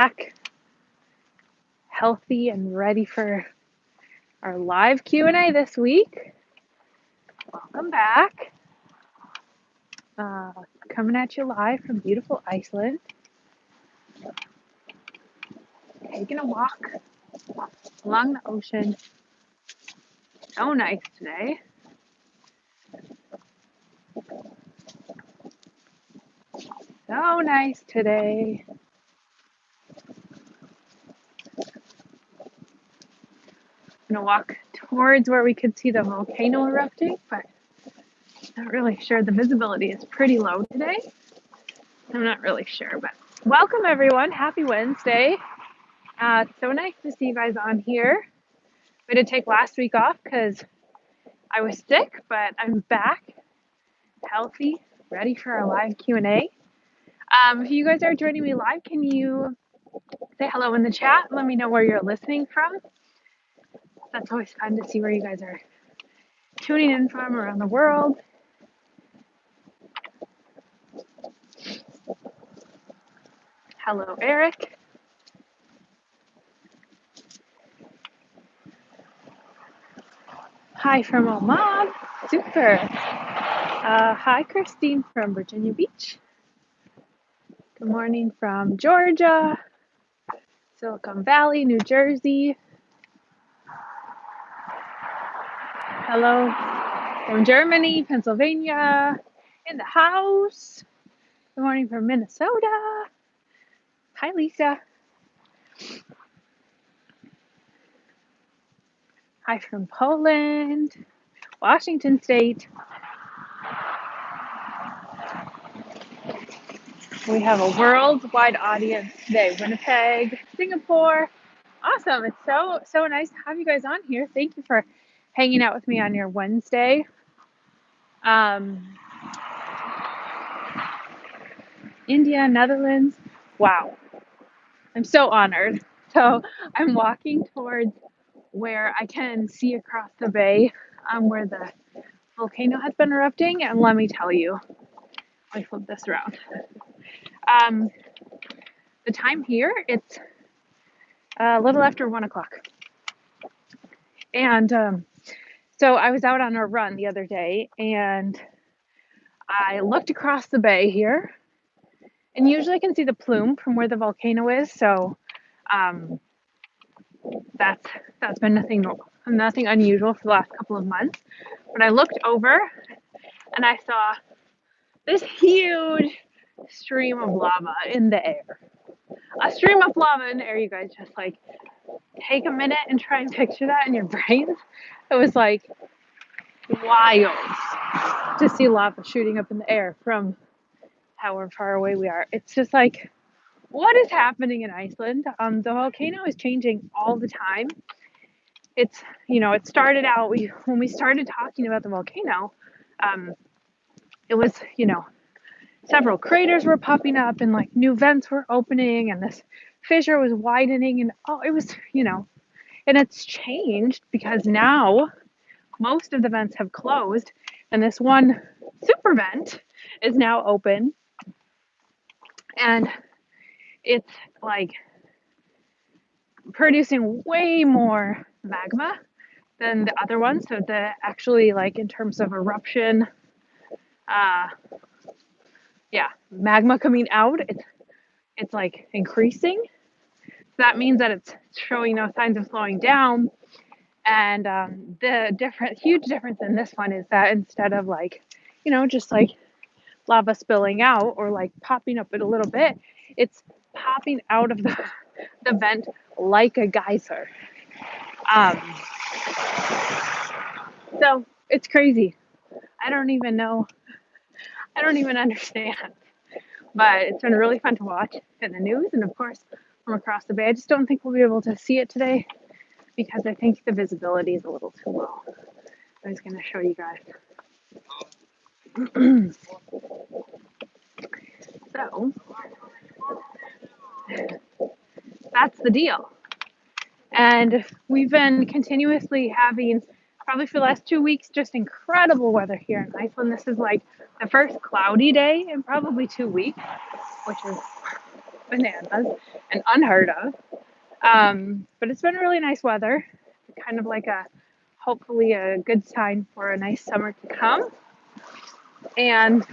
back, healthy and ready for our live Q&A this week. Welcome back. Coming at you live from beautiful Iceland. Taking a walk along the ocean. So nice today. So nice today. I'm gonna walk towards where we could see the volcano erupting, but not really sure. The visibility is pretty low today. I'm not really sure, but welcome everyone. Happy Wednesday. It's so nice to see you guys on here. I did take last week off because I was sick, but I'm back, healthy, ready for our live Q&A. If you guys are joining me live, can you say hello in the chat? Let me know where you're listening from. That's always fun to see where you guys are tuning in from around the world. Hello, Eric. Hi from Oman. Super. Hi, Christine from Virginia Beach. Good morning from Georgia, Silicon Valley, New Jersey. Hello from Germany, Pennsylvania, in the house. Good morning from Minnesota. Hi, Lisa. Hi from Poland, Washington State. We have a worldwide audience today. Winnipeg, Singapore. Awesome. It's so nice to have you guys on here. Thank you for hanging out with me on your Wednesday. India, Netherlands. Wow. I'm so honored. So I'm walking towards where I can see across the bay where the volcano has been erupting. And let me tell you, let me flip this around. The time here, it's a little after 1 o'clock. And so I was out on a run the other day and I looked across the bay here, and usually I can see the plume from where the volcano is. So that's been nothing unusual for the last couple of months. But I looked over and I saw this huge stream of lava in the air. A stream of lava in the air, you guys, just like take a minute and try and picture that in your brains. It was like wild to see lava shooting up in the air from however far away we are. It's just like, what is happening in Iceland? The volcano is changing all the time. It's, it started out, when we started talking about the volcano, it was, several craters were popping up and like new vents were opening and this fissure was widening and it was, and it's changed because now most of the vents have closed and this one super vent is now open, and it's like producing way more magma than the other ones. So the actually, like, in terms of eruption, magma coming out, it's like increasing. So that means that it's showing no signs of slowing down. And the huge difference in this one is that instead of like, just like lava spilling out or like popping up in a little bit, it's popping out of the vent like a geyser. So it's crazy. I don't even understand. But it's been really fun to watch in the news and of course from across the bay. I just don't think we'll be able to see it today because I think the visibility is a little too low. I was going to show you guys. So that's the deal. And we've been continuously having, probably for the last 2 weeks, just incredible weather here in Iceland. This is like the first cloudy day in probably 2 weeks, which is bananas. and unheard of. But it's been really nice weather, kind of like hopefully a good sign for a nice summer to come. And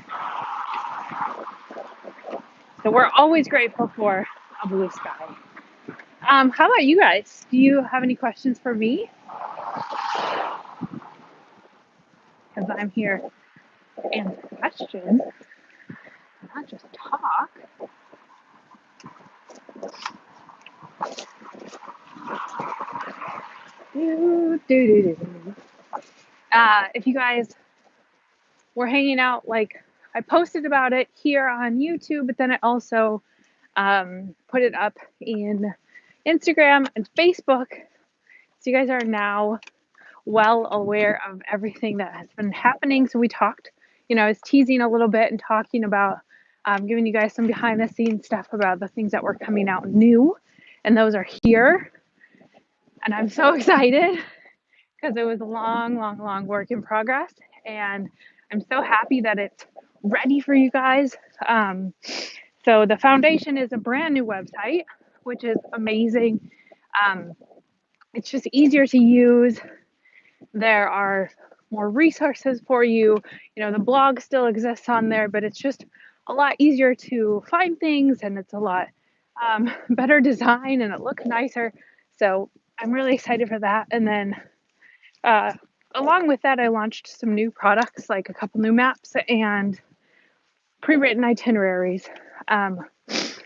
so we're always grateful for a blue sky. How about you guys? Do you have any questions for me? Because I'm here to answer questions, not just talk. If you guys were hanging out, like I posted about it here on YouTube, but then I also put it up in Instagram and Facebook. So you guys are now well aware of everything that has been happening. So we talked, I was teasing a little bit and talking about giving you guys some behind the scenes stuff about the things that were coming out new. And those are here. And I'm so excited because it was a long work in progress. And I'm so happy that it's ready for you guys. So the foundation is a brand new website, which is amazing. It's just easier to use. There are more resources for you. The blog still exists on there, but it's just a lot easier to find things, and it's a lot better design, and it looks nicer. So I'm really excited for that. And then along with that, I launched some new products, like a couple new maps and pre-written itineraries,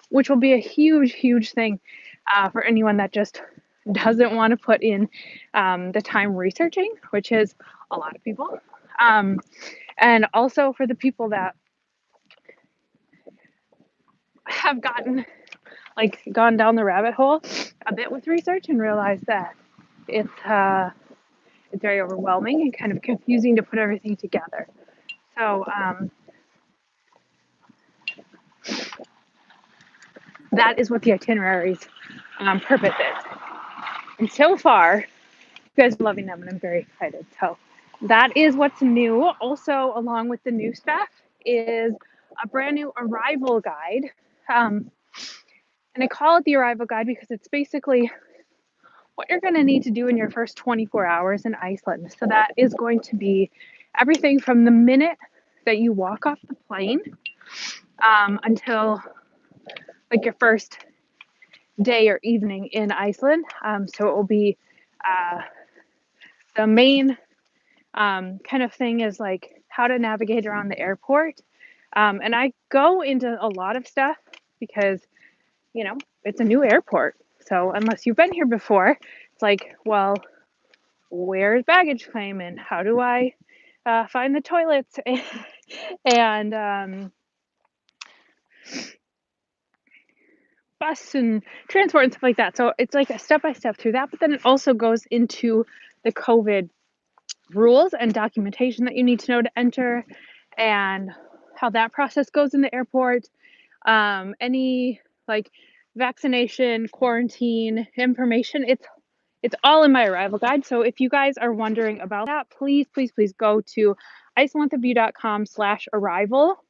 which will be a huge thing for anyone that just doesn't want to put in the time researching, which is a lot of people. And also for the people that have gone down the rabbit hole a bit with research and realized that it's very overwhelming and kind of confusing to put everything together. So that is what the itineraries purpose is. And so far, you guys are loving them, and I'm very excited. So that is what's new. Also, along with the new stuff is a brand new arrival guide. And I call it the arrival guide because it's basically what you're going to need to do in your first 24 hours in Iceland. So that is going to be everything from the minute that you walk off the plane until like your first day or evening in Iceland. So it will be the main kind of thing is like how to navigate around the airport. And I go into a lot of stuff because, it's a new airport. So unless you've been here before, it's like, well, where's baggage claim and how do I find the toilets and bus and transport and stuff like that. So it's like a step-by-step through that, but then it also goes into the COVID rules and documentation that you need to know to enter and how that process goes in the airport. Any like vaccination, quarantine information, it's all in my arrival guide. So if you guys are wondering about that, please go to icelandwiththeView.com/arrival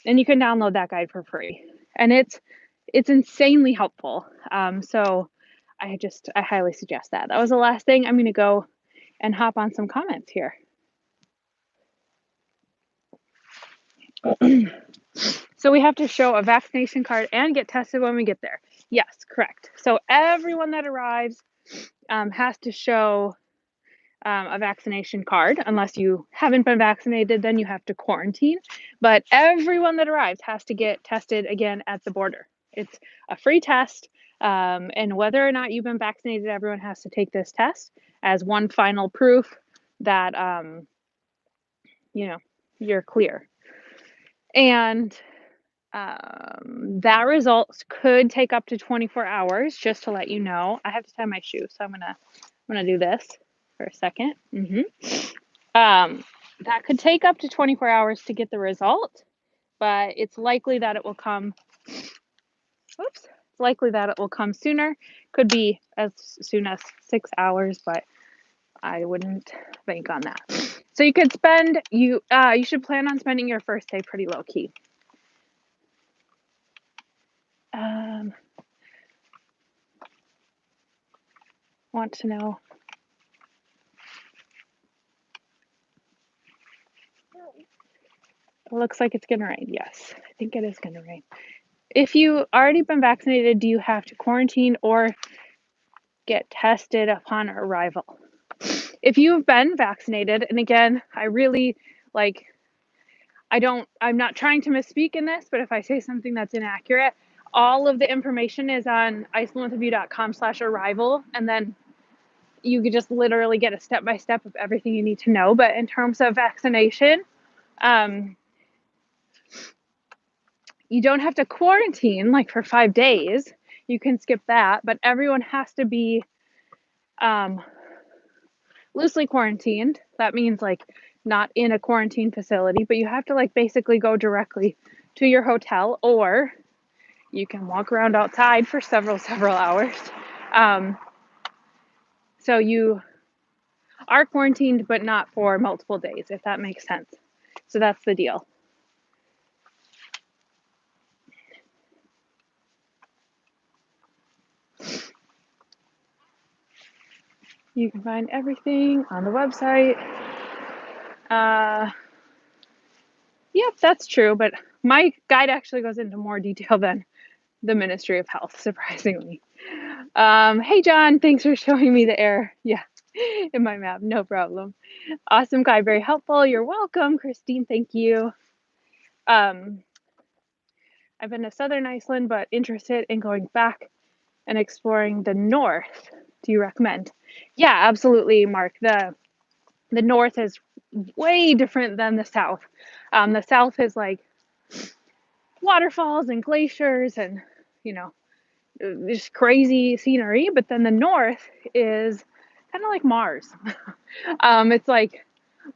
and you can download that guide for free. And it's insanely helpful. So I highly suggest that. That was the last thing. I'm going to go and hop on some comments here. So we have to show a vaccination card and get tested when we get there. Yes, correct. So everyone that arrives has to show a vaccination card. Unless you haven't been vaccinated, then you have to quarantine. But everyone that arrives has to get tested again at the border. It's a free test. And whether or not you've been vaccinated, everyone has to take this test as one final proof that, you're clear. And that results could take up to 24 hours, just to let you know. I have to tie my shoe, so I'm gonna do this for a second. That could take up to 24 hours to get the result, but it's likely that it will come. It's likely that it will come sooner. Could be as soon as 6 hours, but I wouldn't bank on that. So you could you should plan on spending your first day pretty low key. want to know. It looks like it's going to rain. Yes, I think it is going to rain. If you already been vaccinated, do you have to quarantine or get tested upon arrival? If you've been vaccinated, and again, I really I'm not trying to misspeak in this, but if I say something that's inaccurate, all of the information is on icelandwithayou.com/arrival, and then you could just literally get a step-by-step of everything you need to know. But in terms of vaccination, you don't have to quarantine like for 5 days. You can skip that, but everyone has to be loosely quarantined. That means like not in a quarantine facility, but you have to like basically go directly to your hotel, or you can walk around outside for several hours. So you are quarantined, but not for multiple days, if that makes sense. So that's the deal. You can find everything on the website. Yep, that's true, but my guide actually goes into more detail than the Ministry of Health, surprisingly. Hey, John, thanks for showing me the error. Yeah, in my map, no problem. Awesome guide, very helpful. You're welcome, Christine, thank you. I've been to southern Iceland, but interested in going back and exploring the north. Do you recommend? Yeah, absolutely, Mark. The north is way different than the south. The south is like waterfalls and glaciers and, just crazy scenery. But then the north is kind of like Mars. It's like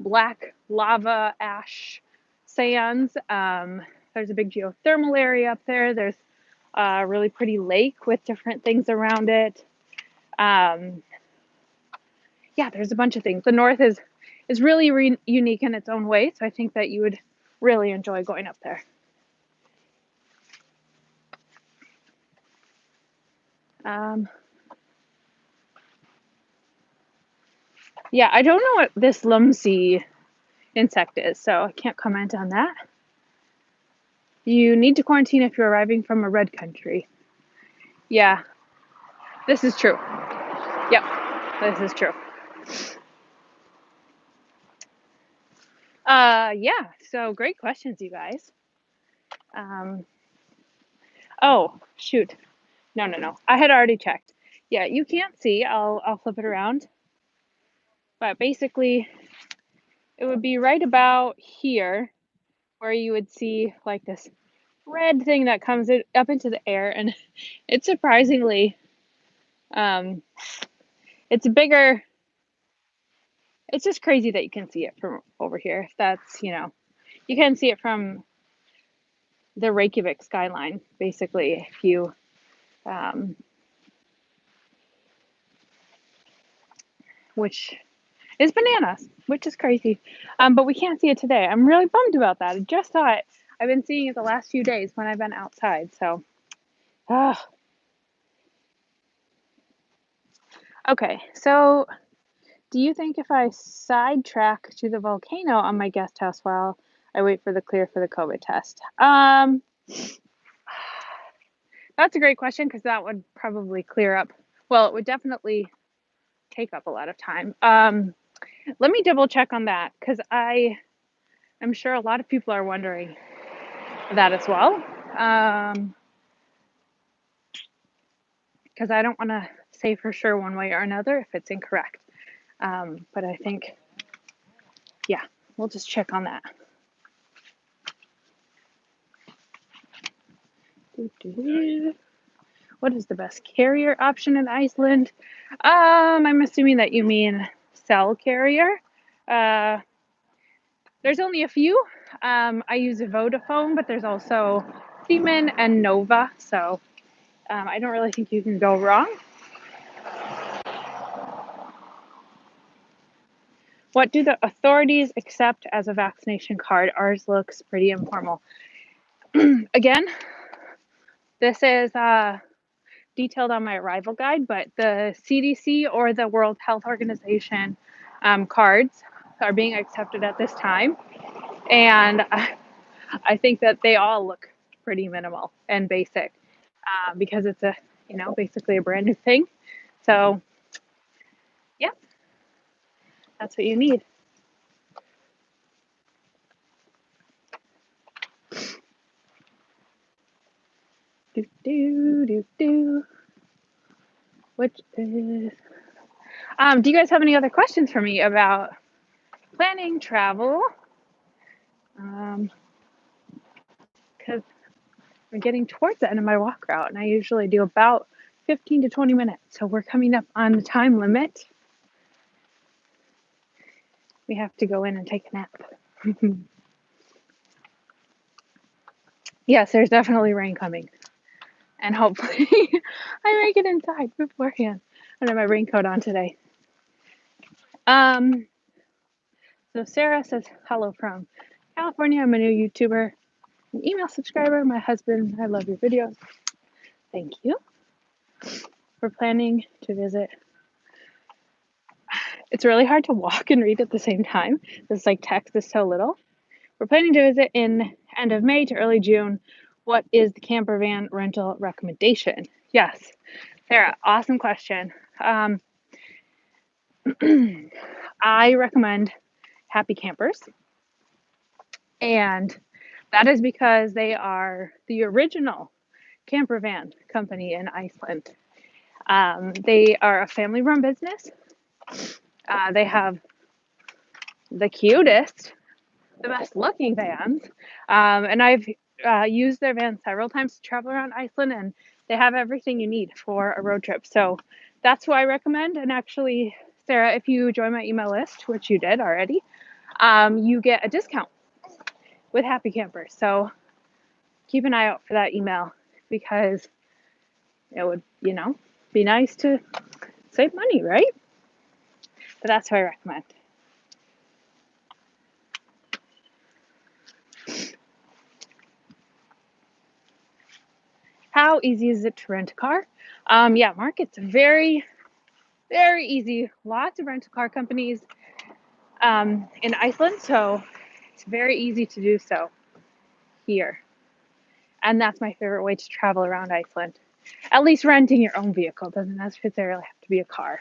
black lava, ash, sands. There's a big geothermal area up there. There's a really pretty lake with different things around it. Yeah, there's a bunch of things. The north is really unique in its own way, so I think that you would really enjoy going up there. Yeah, I don't know what this Lumsey insect is, so I can't comment on that. You need to quarantine if you're arriving from a red country. Yeah, this is true. Yep, this is true. Yeah, so great questions, you guys. Oh, shoot. No. I had already checked. Yeah, you can't see. I'll flip it around. But basically, it would be right about here where you would see like this red thing that comes up into the air, and it's surprisingly, it's bigger. It's just crazy that you can see it from over here. That's, you can see it from the Reykjavik skyline, basically, if you, which is bananas, which is crazy. But we can't see it today. I'm really bummed about that. I just saw it. I've been seeing it the last few days when I've been outside, so. Okay, so do you think if I sidetrack to the volcano on my guest house while I wait for the clear for the COVID test? That's a great question, because that would probably clear up. Well, it would definitely take up a lot of time. Let me double check on that, because I'm sure a lot of people are wondering that as well. Because I don't want to say for sure one way or another if it's incorrect. But I think, yeah, we'll just check on that. What is the best carrier option in Iceland? I'm assuming that you mean cell carrier. There's only a few. I use Vodafone, but there's also Siemens and Nova, so I don't really think you can go wrong. What do the authorities accept as a vaccination card? Ours looks pretty informal. Again, this is detailed on my arrival guide, but the CDC or the World Health Organization cards are being accepted at this time. And I think that they all look pretty minimal and basic because it's basically a brand new thing. So, yeah, that's what you need. Do, do, do, do. Which is, do you guys have any other questions for me about planning travel? Because I'm getting towards the end of my walk route, and I usually do about 15 to 20 minutes. So we're coming up on the time limit. We have to go in and take a nap. Yes, there's definitely rain coming. And hopefully I make it inside beforehand. I have my raincoat on today. So Sarah says, hello from California. I'm a new YouTuber, an email subscriber. My husband, I love your videos. Thank you. We're planning to visit. It's really hard to walk and read at the same time. This text is so little. We're planning to visit in end of May to early June. What is the campervan rental recommendation? Yes, Sarah, awesome question. I recommend Happy Campers, and that is because they are the original campervan company in Iceland. They are a family-run business. They have the cutest, the best-looking vans, and I've used their van several times to travel around Iceland, and they have everything you need for a road trip. So that's who I recommend. And actually, Sarah, if you join my email list, which you did already, you get a discount with Happy Campers. So keep an eye out for that email because it would, be nice to save money, right? But that's what I recommend. How easy is it to rent a car? Yeah, Mark, it's very, very easy. Lots of rental car companies in Iceland, so it's very easy to do so here. And that's my favorite way to travel around Iceland. At least renting your own vehicle doesn't necessarily have to be a car.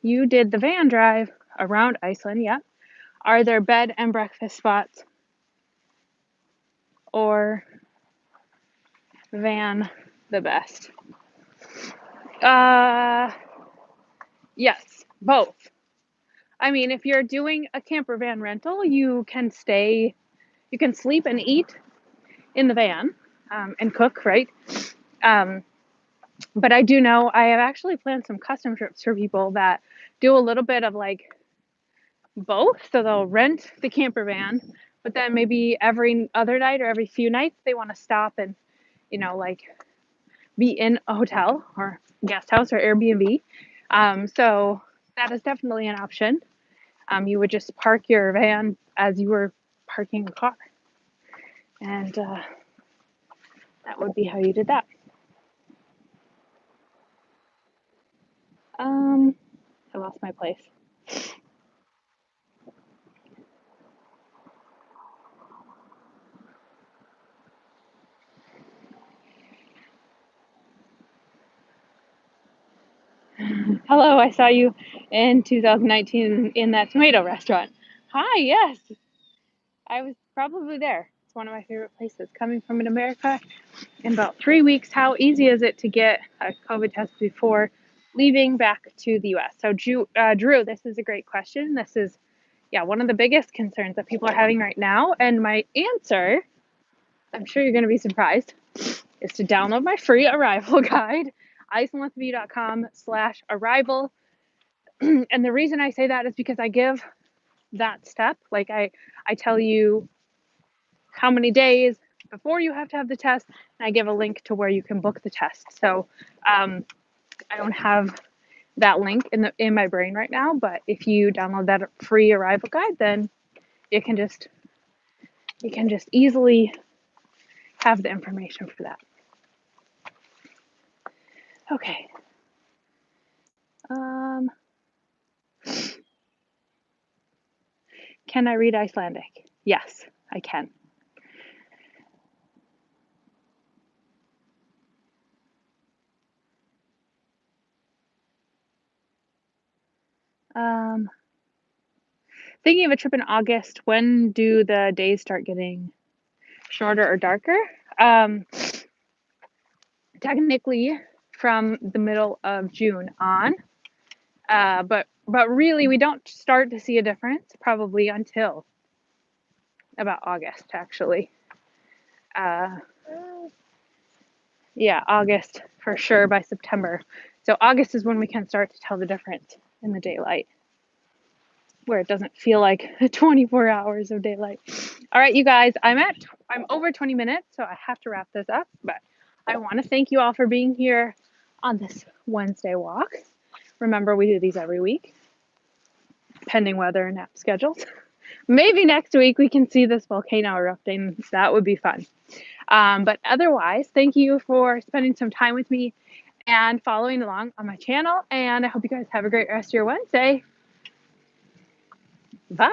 You did the van drive around Iceland, yeah. Are there bed and breakfast spots or van the best? Yes, both. I mean, if you're doing a camper van rental, you can sleep and eat in the van and cook, right? But I do know I have actually planned some custom trips for people that do a little bit of both. So they'll rent the camper van, but then maybe every other night or every few nights they want to stop and, be in a hotel or guest house or Airbnb. So that is definitely an option. You would just park your van as you were parking a car. And that would be how you did that. I lost my place. Hello, I saw you in 2019 in that tomato restaurant. Hi, yes. I was probably there. It's one of my favorite places. Coming from America in about 3 weeks, how easy is it to get a COVID test before leaving back to the US? So, Drew, this is a great question. This is, one of the biggest concerns that people are having right now. And my answer, I'm sure you're going to be surprised, is to download my free arrival guide, icelandwithme.com/arrival. And the reason I say that is because I give that step. I tell you how many days before you have to have the test, and I give a link to where you can book the test. So I don't have that link in my brain right now, but if you download that free arrival guide, then you can just easily have the information for that. Okay. Can I read Icelandic? Yes, I can. Thinking of a trip in August. When do the days start getting shorter or darker? Technically from the middle of June on, but really we don't start to see a difference probably until about August, actually. Yeah, August for sure, by September. So August is when we can start to tell the difference in the daylight, where it doesn't feel like 24 hours of daylight. All right, you guys, I'm over 20 minutes, so I have to wrap this up, but I want to thank you all for being here on this Wednesday walk. Remember, we do these every week, pending weather and nap schedules. Maybe next week we can see this volcano erupting. That would be fun. But otherwise, thank you for spending some time with me and following along on my channel. And I hope you guys have a great rest of your Wednesday. Bye.